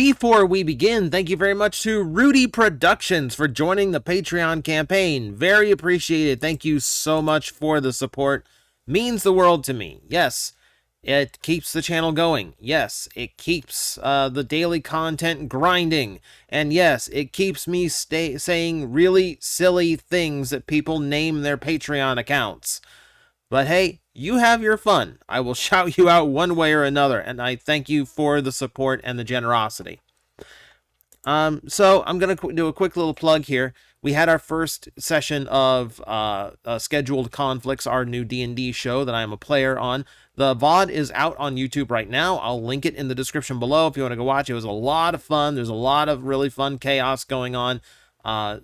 Before we begin, thank you very much to Rudy Productions for joining the Patreon campaign. Very appreciated. Thank you so much for the support. Means the world to me. Yes, it keeps the channel going. Yes, it keeps the daily content grinding. And yes, it keeps me saying really silly things that people name their Patreon accounts. But hey, you have your fun. I will shout you out one way or another, and I thank you for the support and the generosity. So I'm going to do a quick little plug here. We had our first session of Scheduled Conflicts, our new D&D show that I am a player on. The VOD is out on YouTube right now. I'll link it in the description below if you want to go watch. It was a lot of fun. There's a lot of really fun chaos going on.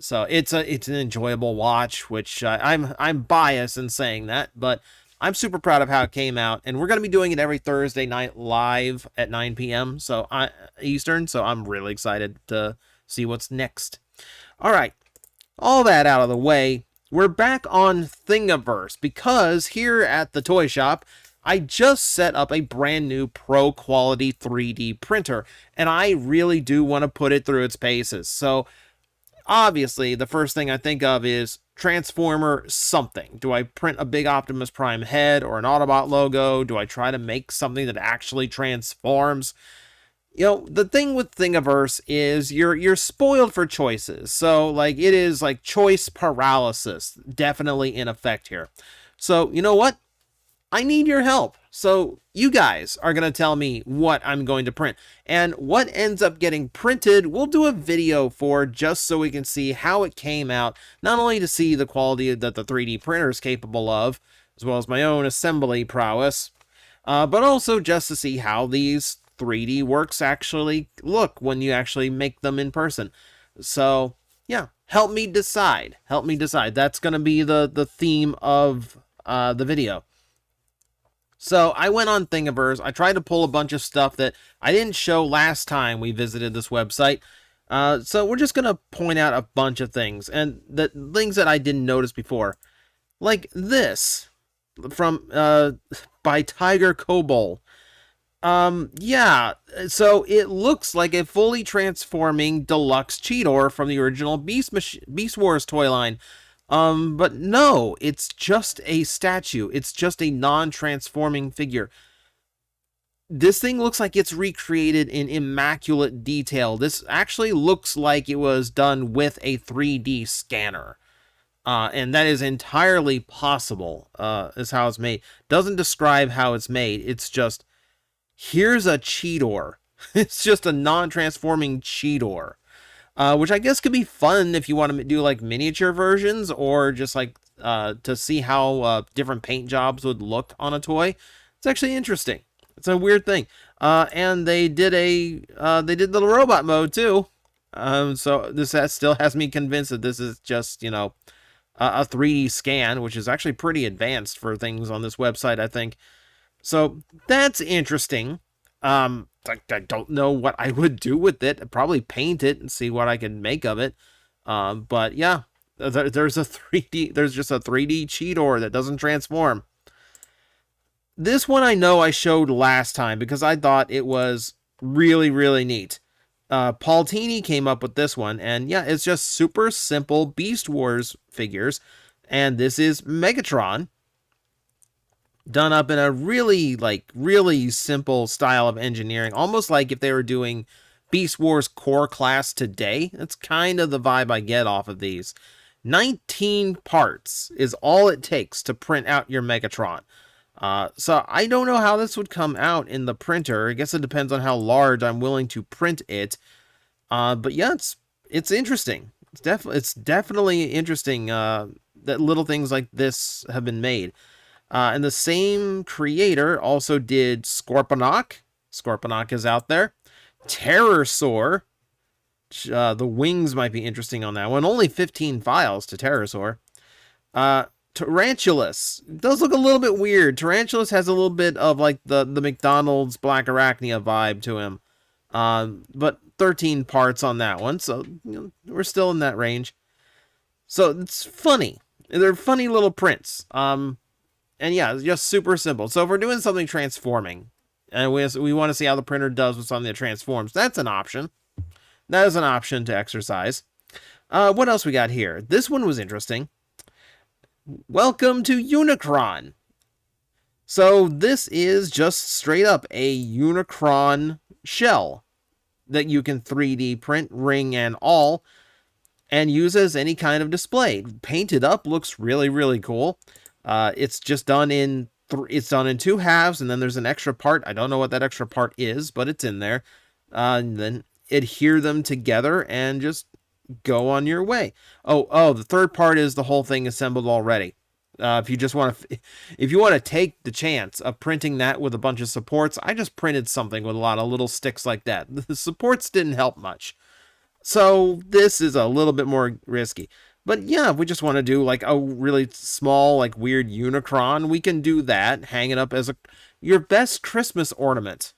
So it's an enjoyable watch, which I'm biased in saying that, but I'm super proud of how it came out, and we're going to be doing it every Thursday night live at 9 p.m. Eastern, so I'm really excited to see what's next. All right, all that out of the way, we're back on Thingiverse, because here at the toy shop, I just set up a brand new pro quality 3D printer, and I really do want to put it through its paces. So obviously, the first thing I think of is Transformer something. Do I print a big Optimus Prime head or an Autobot logo? Do I try to make something that actually transforms? You know, the thing with Thingiverse is you're spoiled for choices. So, like, it is like choice paralysis definitely in effect here. So, you know what? I need your help. So you guys are going to tell me what I'm going to print, and what ends up getting printed, we'll do a video for, just so we can see how it came out, not only to see the quality that the 3D printer is capable of, as well as my own assembly prowess, but also just to see how these 3D works actually look when you actually make them in person. So yeah, help me decide. Help me decide. That's going to be the theme of the video. So I went on Thingiverse. I tried to pull a bunch of stuff that I didn't show last time we visited this website. So we're just going to point out a bunch of things, and the things that I didn't notice before. Like this from by Tiger Cobol. Yeah, so it looks like a fully transforming deluxe Cheetor from the original Beast Wars toy line. But no, it's just a statue. It's just a non-transforming figure. This thing looks like it's recreated in immaculate detail. This actually looks like it was done with a 3D scanner. And that is entirely possible, is how it's made. Doesn't describe how it's made. It's just, here's a Cheetor. It's just a non-transforming Cheetor. Which I guess could be fun if you want to do like miniature versions, or just like to see how different paint jobs would look on a toy. It's actually interesting. It's a weird thing. And they did the robot mode too. So this still has me convinced that this is just, you know, a 3D scan, which is actually pretty advanced for things on this website, I think. So that's interesting. I don't know what I would do with it. I'd probably paint it and see what I can make of it. But yeah, there's just a 3D Cheetor that doesn't transform. This one I know I showed last time because I thought it was really, really neat. Paul Tini came up with this one, and yeah, it's just super simple Beast Wars figures. And this is Megatron, done up in a really simple style of engineering, almost like if they were doing Beast Wars core class today. That's kind of the vibe I get off of these. 19 parts is all it takes to print out your Megatron. So I don't know how this would come out in the printer. I guess it depends on how large I'm willing to print it. But yeah, it's interesting. It's definitely interesting that little things like this have been made. And the same creator also did Scorponok. Scorponok is out there. Terrorsaur. The wings might be interesting on that one. Only 15 files to Terrorsaur. Tarantulas. It does look a little bit weird. Tarantulas has a little bit of like the McDonald's Black Arachnia vibe to him. But 13 parts on that one. So you know, we're still in that range. So it's funny. They're funny little prints. And yeah, it's just super simple. So if we're doing something transforming, and we want to see how the printer does with something that transforms. That's an option. That is an option to exercise. What else we got here? This one was interesting. Welcome to Unicron. So this is just straight up a Unicron shell that you can 3D print, ring and all, and use as any kind of display. Painted up looks really, really cool. It's just done in it's done in 2 halves, and then there's an extra part. I don't know what that extra part is, but it's in there. And then adhere them together and just go on your way. Oh, the third part is the whole thing assembled already. If you just want to, if you want to take the chance of printing that with a bunch of supports, I just printed something with a lot of little sticks like that. The supports didn't help much. So this is a little bit more risky. But yeah, if we just want to do like a really small, like weird Unicron, we can do that. Hang it up as your best Christmas ornament,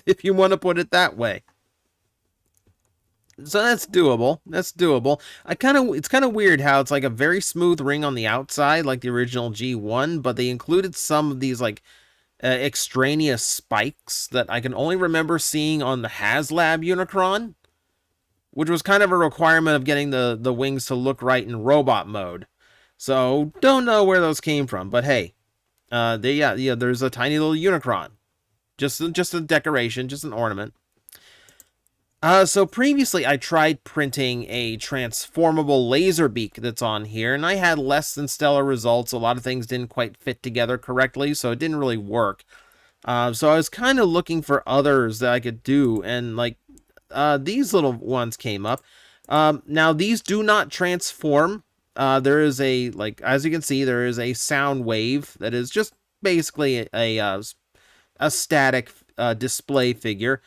if you want to put it that way. So that's doable. That's doable. It's kind of weird how it's like a very smooth ring on the outside, like the original G1, but they included some of these like extraneous spikes that I can only remember seeing on the HasLab Unicron, which was kind of a requirement of getting the wings to look right in robot mode. So don't know where those came from, but hey, there's a tiny little Unicron, just a decoration, just an ornament. So previously I tried printing a transformable laser beak that's on here, and I had less than stellar results. A lot of things didn't quite fit together correctly, so it didn't really work. So I was kind of looking for others that I could do, and like these little ones came up. Now these do not transform. There is a, like, as you can see, there is a sound wave that is just basically a static display figure.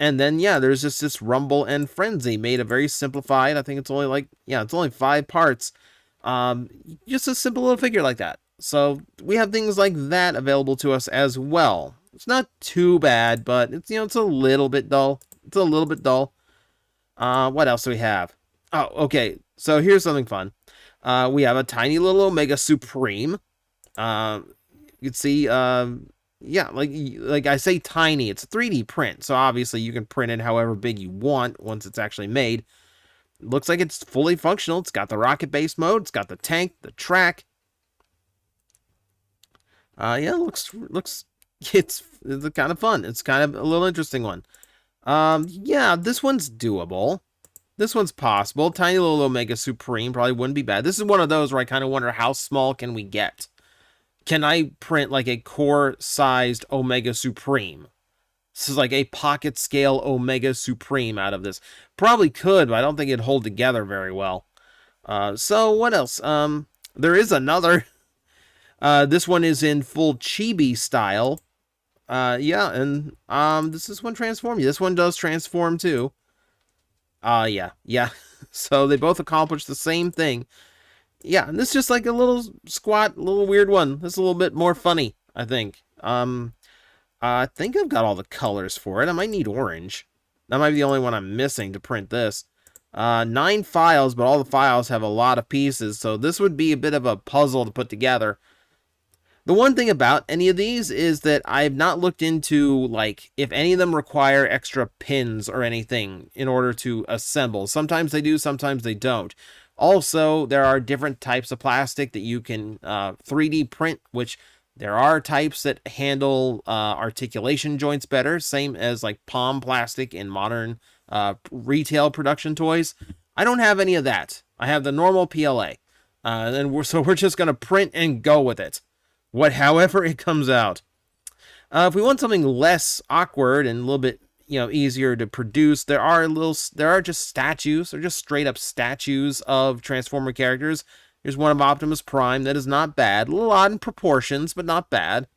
And then, yeah, there's just this rumble and frenzy made a very simplified. I think it's only like, yeah, it's only 5 parts. Just a simple little figure like that. So we have things like that available to us as well. It's not too bad, but it's, it's a little bit dull. It's a little bit dull. What else do we have? Oh, okay. So here's something fun. We have a tiny little Omega Supreme. You can see, yeah, like I say tiny, it's a 3D print, so obviously you can print it however big you want once it's actually made. It looks like it's fully functional. It's got the rocket base mode, it's got the tank, the track. Yeah, looks it's kind of fun. It's kind of a little interesting one. Yeah, this one's doable. This one's possible. Tiny little Omega Supreme probably wouldn't be bad. This is one of those where I kind of wonder how small can we get. Can I print like a core-sized Omega Supreme? This is like a pocket scale Omega Supreme out of this. Probably could, but I don't think it'd hold together very well. So what else? There is another. This one is in full chibi style. Yeah, and this is one transform. This one does transform too. Yeah. So they both accomplish the same thing. Yeah, and this is just like a little squat, little weird one. This is a little bit more funny, I think. I think I've got all the colors for it. I might need orange. That might be the only one I'm missing to print this. 9 files, but all the files have a lot of pieces, so this would be a bit of a puzzle to put together. The one thing about any of these is that I have not looked into, like, if any of them require extra pins or anything in order to assemble. Sometimes they do, sometimes they don't. Also, there are different types of plastic that you can 3D print, which there are types that handle articulation joints better, same as like palm plastic in modern retail production toys. I don't have any of that. I have the normal PLA. And we're just going to print and go with it. However it comes out. If we want something less awkward and a little bit easier to produce, there are just statues. They're just straight up statues of Transformer characters. Here's one of Optimus Prime. That is not bad. A little odd in proportions, but not bad.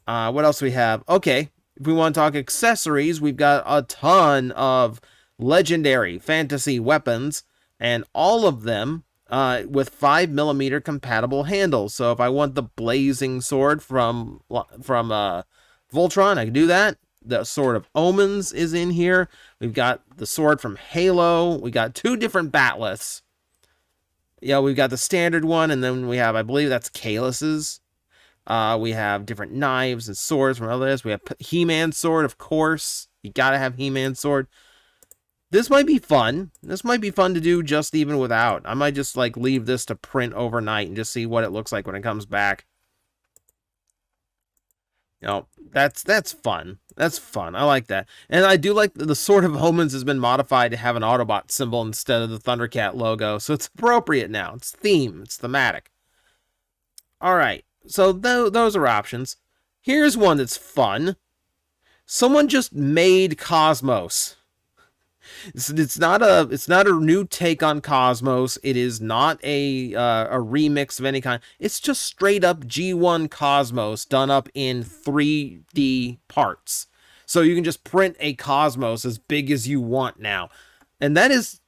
What else do we have? Okay, if we want to talk accessories, we've got a ton of legendary fantasy weapons, and all of them with 5mm compatible handles. So if I want the blazing sword from Voltron, I can do that. The Sword of Omens is in here. We've got the sword from Halo. We got 2 different batleths. Yeah, we've got the standard one, and then we have, I believe that's Kalus's. We have different knives and swords from others. We have He-Man sword, of course. You gotta have He-Man sword. This might be fun. This might be fun to do just even without. I might just like leave this to print overnight and just see what it looks like when it comes back. You know, that's fun. That's fun. I like that. And I do like the Sword of Omens has been modified to have an Autobot symbol instead of the Thundercat logo. So it's appropriate now. It's theme. It's thematic. All right. So those are options. Here's one that's fun. Someone just made Cosmos. It's not a new take on Cosmos. It is not a remix of any kind. It's just straight up G1 Cosmos done up in 3D parts. So you can just print a Cosmos as big as you want now. And that is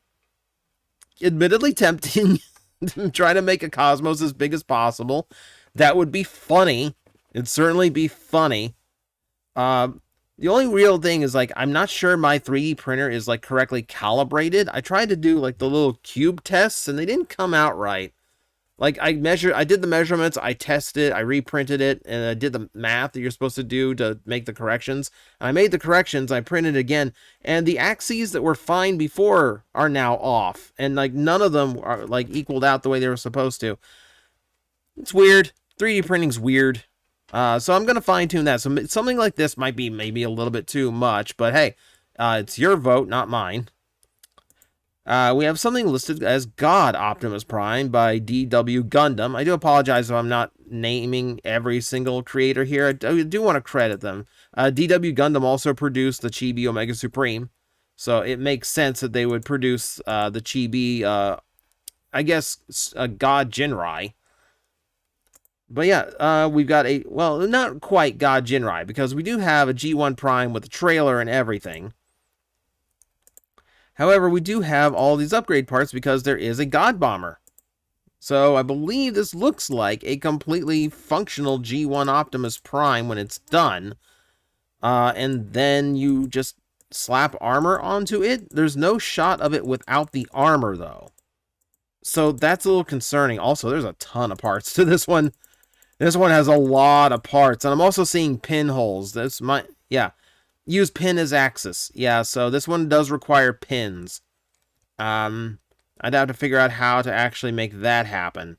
admittedly tempting. Try to make a Cosmos as big as possible. That would be funny. It'd certainly be funny. The only real thing is, like, I'm not sure my 3D printer is, like, correctly calibrated. I tried to do, like, the little cube tests, and they didn't come out right. Like, I did the measurements, I tested, I reprinted it, and I did the math that you're supposed to do to make the corrections. And I made the corrections, I printed it again, and the axes that were fine before are now off. And, like, none of them are, like, equaled out the way they were supposed to. It's weird. 3D printing's weird. So I'm going to fine-tune that. So something like this might be maybe a little bit too much, but hey, it's your vote, not mine. We have something listed as God Optimus Prime by DW Gundam. I do apologize if I'm not naming every single creator here. I do want to credit them. DW Gundam also produced the Chibi Omega Supreme, so it makes sense that they would produce the Chibi, I guess, God Jinrai. But yeah, we've got not quite God Jinrai, because we do have a G1 Prime with a trailer and everything. However, we do have all these upgrade parts because there is a God Bomber. So I believe this looks like a completely functional G1 Optimus Prime when it's done. And then you just slap armor onto it. There's no shot of it without the armor, though. So that's a little concerning. Also, there's a ton of parts to this one. This one has a lot of parts, and I'm also seeing pinholes. Use pin as axis. Yeah, so this one does require pins. I'd have to figure out how to actually make that happen.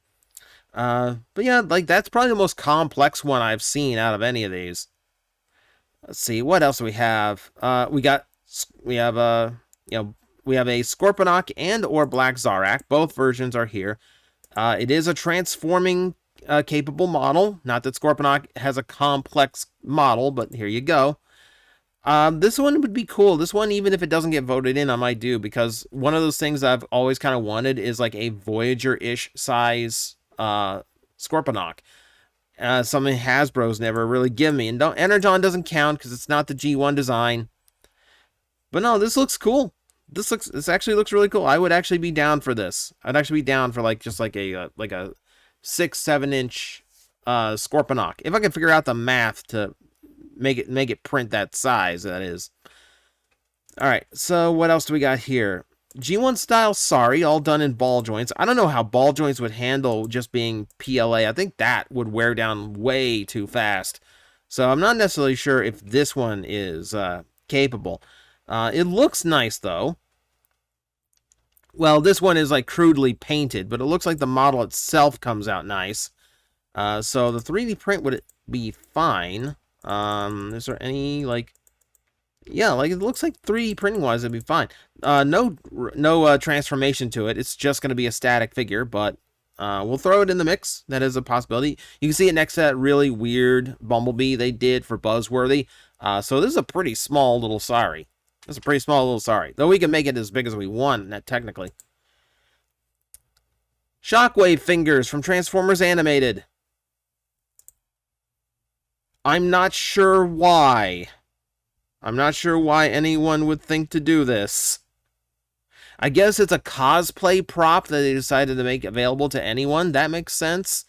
But yeah, like, that's probably the most complex one I've seen out of any of these. Let's see, what else do we have? We have a Scorponok and or Black Zarak. Both versions are here. It is a transforming capable model. Not that Scorponok has a complex model, but here you go. This one would be cool. This one, even if it doesn't get voted in, I might do, because one of those things I've always kind of wanted is like a Voyager-ish size Scorponok. Something Hasbro's never really given me. And Energon doesn't count because it's not the G1 design. But no, this looks cool. This actually looks really cool. I would actually be down for this. I'd actually be down for just like a 6-7 inch Scorponok. If I can figure out the math to make it print that size, that is. Alright, so what else do we got here? G1 style Sari, all done in ball joints. I don't know how ball joints would handle just being PLA. I think that would wear down way too fast. So I'm not necessarily sure if this one is capable. It looks nice, though. Well, this one is like crudely painted, but it looks like the model itself comes out nice. So the 3D print would be fine. Is there any, yeah, it looks like 3D printing wise it'd be fine. No transformation to it. It's just going to be a static figure, but we'll throw it in the mix. That is a possibility. You can see it next to that really weird Bumblebee they did for Buzzworthy. So this is a pretty small little Sari. It's a pretty small little Sari. Though we can make it as big as we want, technically. Shockwave fingers from Transformers Animated. I'm not sure why. I'm not sure why anyone would think to do this. I guess it's a cosplay prop that they decided to make available to anyone. That makes sense.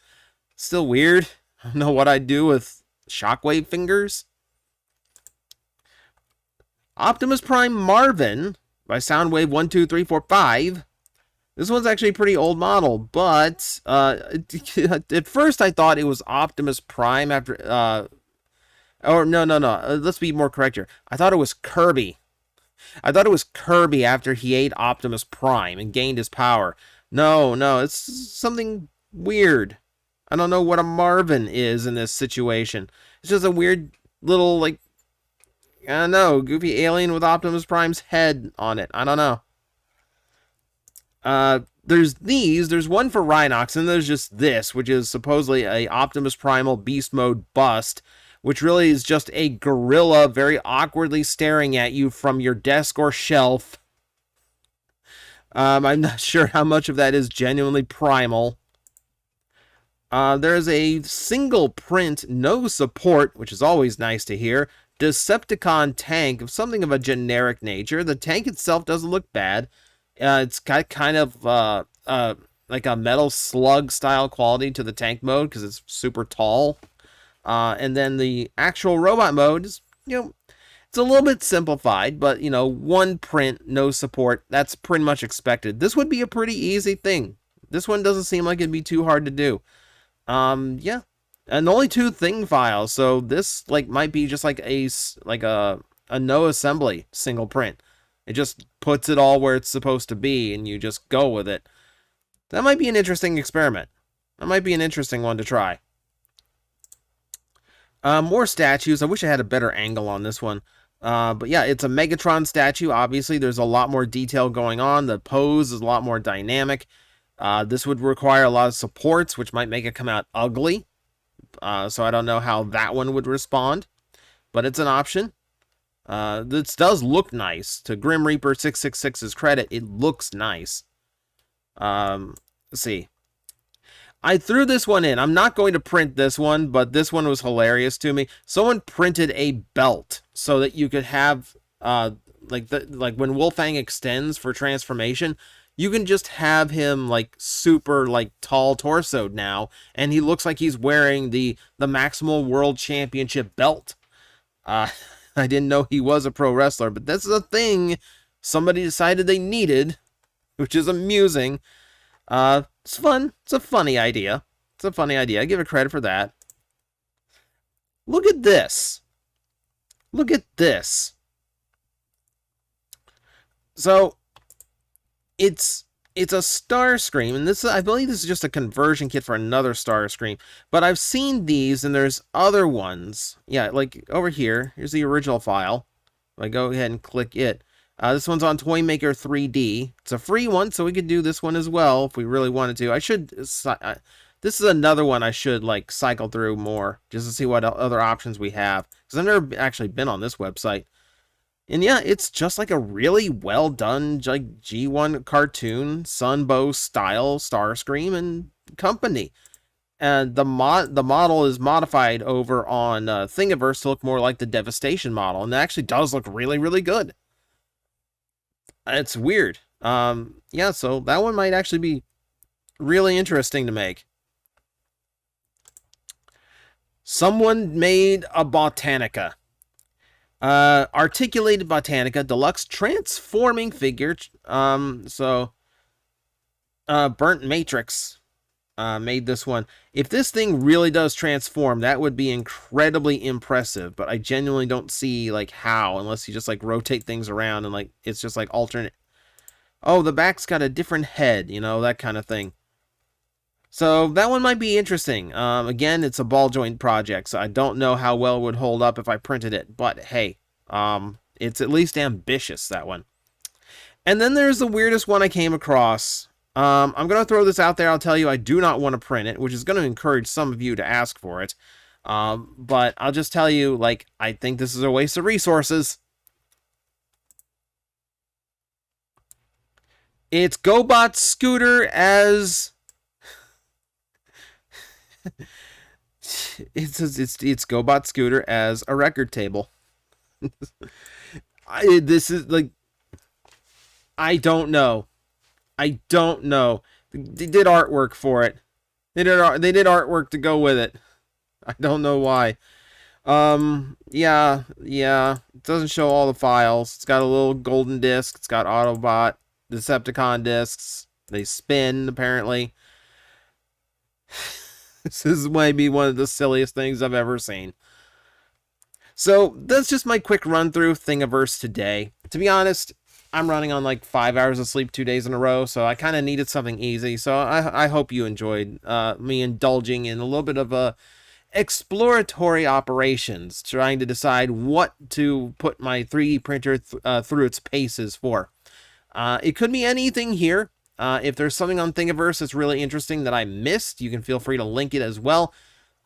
Still weird. I don't know what I'd do with Shockwave fingers. Optimus Prime Marvin by Soundwave 12345. This one's actually a pretty old model, but at first I thought it was Optimus Prime after or no. Let's be more correct here. I thought it was Kirby. I thought it was Kirby after he ate Optimus Prime and gained his power. No, it's something weird. I don't know what a Marvin is in this situation. It's just a weird little, like, I don't know, goofy alien with Optimus Prime's head on it. I don't know. There's one for Rhinox, and there's just this, which is supposedly a Optimus Primal Beast Mode bust, which really is just a gorilla very awkwardly staring at you from your desk or shelf. I'm not sure how much of that is genuinely primal. There's a single print, no support, which is always nice to hear. Decepticon tank of something of a generic nature. The tank itself doesn't look bad. It's got kind of like a metal slug style quality to the tank mode because it's super tall. And then the actual robot mode is, it's a little bit simplified, but, one print, no support. That's pretty much expected. This would be a pretty easy thing. This one doesn't seem like it'd be too hard to do. Yeah. And only 2 thing files, so this, might be just like a no assembly single print. It just puts it all where it's supposed to be, and you just go with it. That might be an interesting experiment. That might be an interesting one to try. More statues. I wish I had a better angle on this one. But yeah, it's a Megatron statue. Obviously, there's a lot more detail going on. The pose is a lot more dynamic. This would require a lot of supports, which might make it come out ugly. So I don't know how that one would respond. But it's an option. This does look nice. To Grim Reaper 666's credit, it looks nice. Let's see. I threw this one in. I'm not going to print this one, but this one was hilarious to me. Someone printed a belt so that you could have, like when Wolfang extends for transformation, you can just have him super tall torsoed now, and he looks like he's wearing the Maximal World Championship belt. I didn't know he was a pro wrestler, but this is a thing somebody decided they needed, which is amusing. It's fun. It's a funny idea. I give it credit for that. Look at this. So, it's a Starscream, and I believe this is just a conversion kit for another Starscream. But I've seen these, and there's other ones. Yeah, over here. Here's the original file. If I go ahead and click it. This one's on TJOmega 3D. It's a free one, so we could do this one as well if we really wanted to. This is another one I should cycle through more just to see what other options we have, because I've never actually been on this website. And yeah, it's just a really well done G1 cartoon Sunbow style Starscream and company. And the model is modified over on Thingiverse to look more like the Devastation model, and it actually does look really, really good. It's weird. Yeah, so that one might actually be really interesting to make. Someone made a Botanica. Articulated Botanica Deluxe Transforming Figure. Burnt Matrix made this one. If this thing really does transform, that would be incredibly impressive, but I genuinely don't see how, unless you just rotate things around and it's just alternate. Oh, the back's got a different head, that kind of thing. So that one might be interesting. Again, it's a ball joint project, so I don't know how well it would hold up if I printed it, but hey, it's at least ambitious, that one. And then there's the weirdest one I came across. I'm going to throw this out there. I'll tell you I do not want to print it, which is going to encourage some of you to ask for it. But I'll just tell you, I think this is a waste of resources. It's GoBot Scooter as... it's GoBot Scooter as a record table. This is I don't know. They did artwork for it. They did artwork to go with it. I don't know why. Yeah. It doesn't show all the files. It's got a little golden disc. It's got Autobot, Decepticon discs. They spin, apparently. This might be one of the silliest things I've ever seen. So that's just my quick run through Thingiverse today. To be honest, I'm running on like 5 hours of sleep 2 days in a row, so I kind of needed something easy. So I hope you enjoyed me indulging in a little bit of a exploratory operations, trying to decide what to put my 3D printer through its paces for. It could be anything here. If there's something on Thingiverse that's really interesting that I missed, you can feel free to link it as well.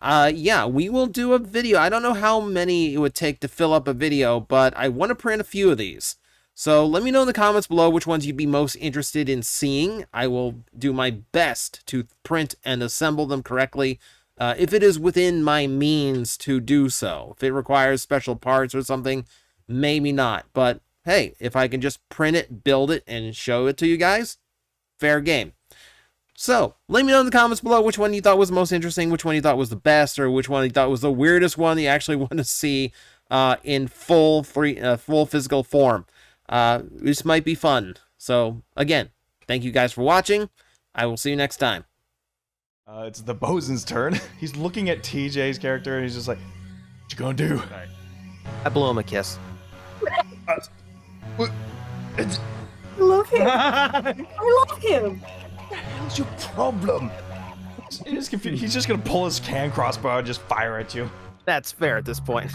Yeah, we will do a video. I don't know how many it would take to fill up a video, but I want to print a few of these. So let me know in the comments below which ones you'd be most interested in seeing. I will do my best to print and assemble them correctly, if it is within my means to do so. If it requires special parts or something, maybe not. But hey, if I can just print it, build it, and show it to you guys, fair game. So, let me know in the comments below which one you thought was the most interesting, which one you thought was the best, or which one you thought was the weirdest one you actually want to see in full physical form. This might be fun. So, again, thank you guys for watching. I will see you next time. It's the bosun's turn. He's looking at TJ's character and he's just like, what you gonna do? I blew him a kiss. I love him. I love him. What's your problem? He's just gonna pull his can crossbow and just fire at you. That's fair at this point.